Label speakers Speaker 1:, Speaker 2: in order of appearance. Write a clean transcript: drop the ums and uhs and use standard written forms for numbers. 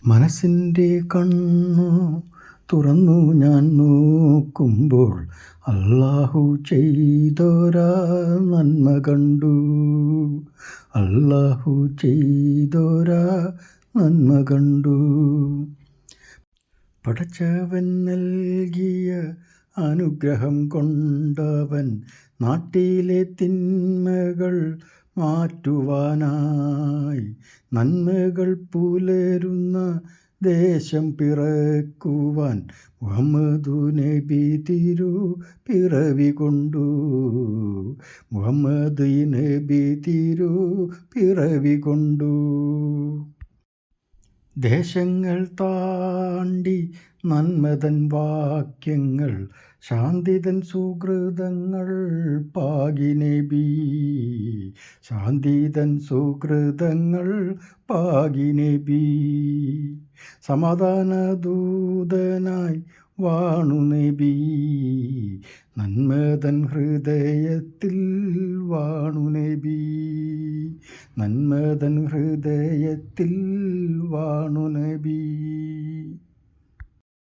Speaker 1: മനസ്സിൻ്റെ കണ്ണു തുറന്നു ഞാൻ നോക്കുമ്പോൾ അല്ലാഹു ചെയ്തൊരാ നന്മ കണ്ടു. അല്ലാഹു ചെയ്തൊരാ നന്മ കണ്ടു. പടച്ചവൻ നൽകിയ അനുഗ്രഹം കൊണ്ടവൻ നാട്ടിലെ തിന്മകൾ മാറ്റുവാനായി നന്മകൾ പുലരുന്ന ദേശം പിറക്കുവാൻ മുഹമ്മദു നബി പിറവി കൊണ്ടു. മുഹമ്മദ് നബി പിറവി കൊണ്ടു. ദേശങ്ങൾ താണ്ടി നന്മതൻ വാക്യങ്ങൾ ശാന്തിതൻ സുഹൃതങ്ങൾ പാകി നബി. ശാന്തിതൻ സുഹൃതങ്ങൾ പാകി നബി. സമാധാന ദൂതനായി വാണു നബി. നന്മതൻ ഹൃദയത്തിൽ വാണു നബി. നന്മതൻ ഹൃദയത്തിൽ വാണു നബി.